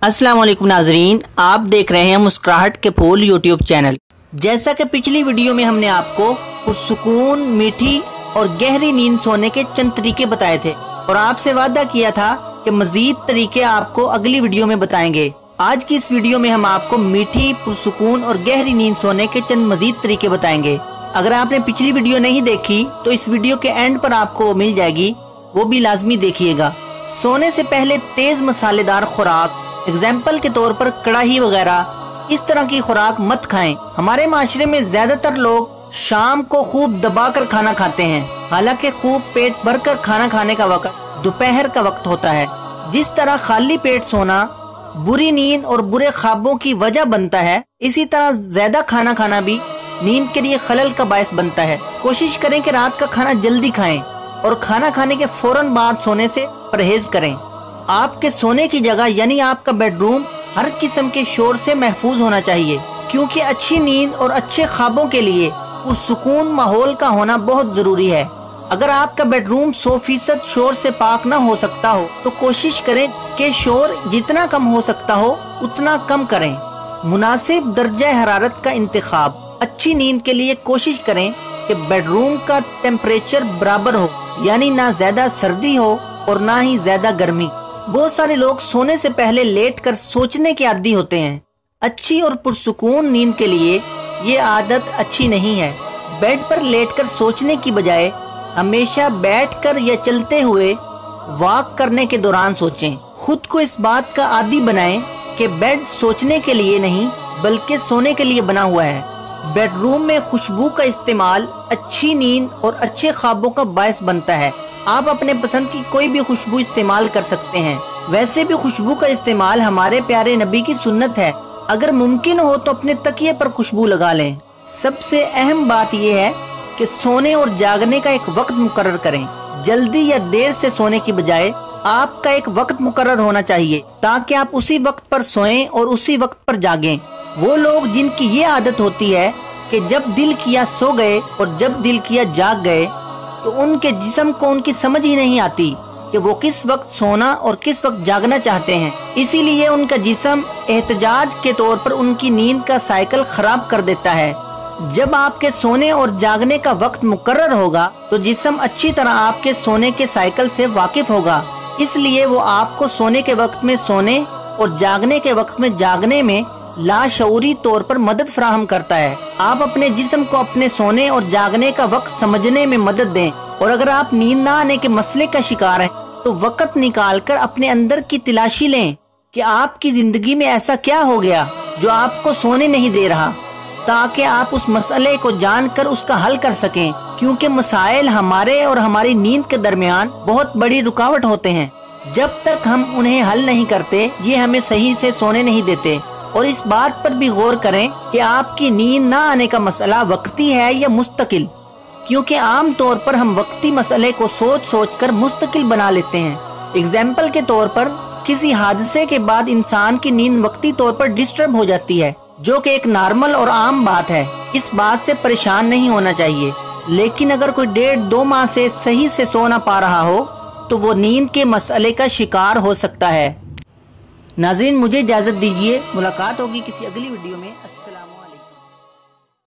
अस्सलाम वालेकुम नाजरीन, आप देख रहे हैं मुस्कुराहट के फूल यूट्यूब चैनल। जैसा कि पिछली वीडियो में हमने आपको पुरसुकून, मीठी और गहरी नींद सोने के चंद तरीके बताए थे और आपसे वादा किया था कि मजीद तरीके आपको अगली वीडियो में बताएंगे। आज की इस वीडियो में हम आपको मीठी, पुरसुकून और गहरी नींद सोने के चंद मजीद तरीके बताएंगे। अगर आपने पिछली वीडियो नहीं देखी तो इस वीडियो के एंड पर आपको वो मिल जाएगी, वो भी लाजमी देखिएगा। सोने से पहले तेज मसालेदार खुराक, एग्जाम्पल के तौर पर कढ़ाई वगैरह, इस तरह की खुराक मत खाएं। हमारे माशरे में ज्यादातर लोग शाम को खूब दबाकर खाना खाते हैं, हालांकि खूब पेट भरकर खाना खाने का वक्त दोपहर का वक्त होता है। जिस तरह खाली पेट सोना बुरी नींद और बुरे ख्वाबों की वजह बनता है, इसी तरह ज्यादा खाना खाना भी नींद के लिए खलल का बायस बनता है। कोशिश करें कि रात का खाना जल्दी खाएं और खाना खाने के फौरन बाद सोने से परहेज करें। आपके सोने की जगह यानी आपका बेडरूम हर किस्म के शोर से महफूज होना चाहिए, क्योंकि अच्छी नींद और अच्छे ख्वाबों के लिए पुरसुकून माहौल का होना बहुत जरूरी है। अगर आपका बेडरूम 100% शोर से पाक न हो सकता हो तो कोशिश करें कि शोर जितना कम हो सकता हो उतना कम करें। मुनासिब दर्जा हरारत का इंतखाब, अच्छी नींद के लिए कोशिश करें कि बेडरूम का टेम्परेचर बराबर हो, यानी ना ज्यादा सर्दी हो और ना ही ज्यादा गर्मी। बहुत सारे लोग सोने से पहले लेट कर सोचने के आदी होते हैं। अच्छी और पुरसुकून नींद के लिए ये आदत अच्छी नहीं है। बेड पर लेटकर सोचने की बजाय हमेशा बैठकर या चलते हुए वॉक करने के दौरान सोचें। खुद को इस बात का आदी बनाएं कि बेड सोचने के लिए नहीं बल्कि सोने के लिए बना हुआ है। बेडरूम में खुशबू का इस्तेमाल अच्छी नींद और अच्छे ख्वाबों का बायस बनता है। आप अपने पसंद की कोई भी खुशबू इस्तेमाल कर सकते हैं। वैसे भी खुशबू का इस्तेमाल हमारे प्यारे नबी की सुन्नत है। अगर मुमकिन हो तो अपने तकिए पर खुशबू लगा लें। सबसे अहम बात यह है कि सोने और जागने का एक वक्त मुकर्रर करें। जल्दी या देर से सोने की बजाय आपका एक वक्त मुकर्रर होना चाहिए ताकि आप उसी वक्त पर सोएं और उसी वक्त पर जागें। वो लोग जिनकी ये आदत होती है कि जब दिल किया सो गए और जब दिल किया जाग गए, तो उनके जिस्म को उनकी समझ ही नहीं आती कि वो किस वक्त सोना और किस वक्त जागना चाहते हैं। इसीलिए उनका जिस्म एहतजाज के तौर पर उनकी नींद का साइकिल खराब कर देता है। जब आपके सोने और जागने का वक्त मुकर्रर होगा तो जिस्म अच्छी तरह आपके सोने के साइकिल से वाकिफ होगा। इसलिए वो आपको सोने के वक्त में सोने और जागने के वक्त में जागने में लाशऊरी तौर पर मदद फराहम करता है। आप अपने जिस्म को अपने सोने और जागने का वक्त समझने में मदद दें, और अगर आप नींद ना आने के मसले का शिकार हैं तो वक्त निकालकर अपने अंदर की तलाशी लें कि आपकी जिंदगी में ऐसा क्या हो गया जो आपको सोने नहीं दे रहा, ताकि आप उस मसले को जानकर उसका हल कर सकें। क्योंकि मसाइल हमारे और हमारी नींद के दरमियान बहुत बड़ी रुकावट होते हैं। जब तक हम उन्हें हल नहीं करते ये हमें सही से सोने नहीं देते। और इस बात पर भी गौर करें कि आपकी नींद ना आने का मसला वक्ती है या मुस्तकिल, क्योंकि आम तौर पर हम वक्ती मसले को सोच सोच कर मुस्तकिल बना लेते हैं। एग्जाम्पल के तौर पर किसी हादसे के बाद इंसान की नींद वक्ती तौर पर डिस्टर्ब हो जाती है, जो कि एक नॉर्मल और आम बात है। इस बात से परेशान नहीं होना चाहिए। लेकिन अगर कोई 1.5-2 माह से सही से सो ना पा रहा हो तो वो नींद के मसले का शिकार हो सकता है। नाज़रीन, मुझे इजाज़त दीजिए। मुलाकात होगी किसी अगली वीडियो में। अस्सलाम।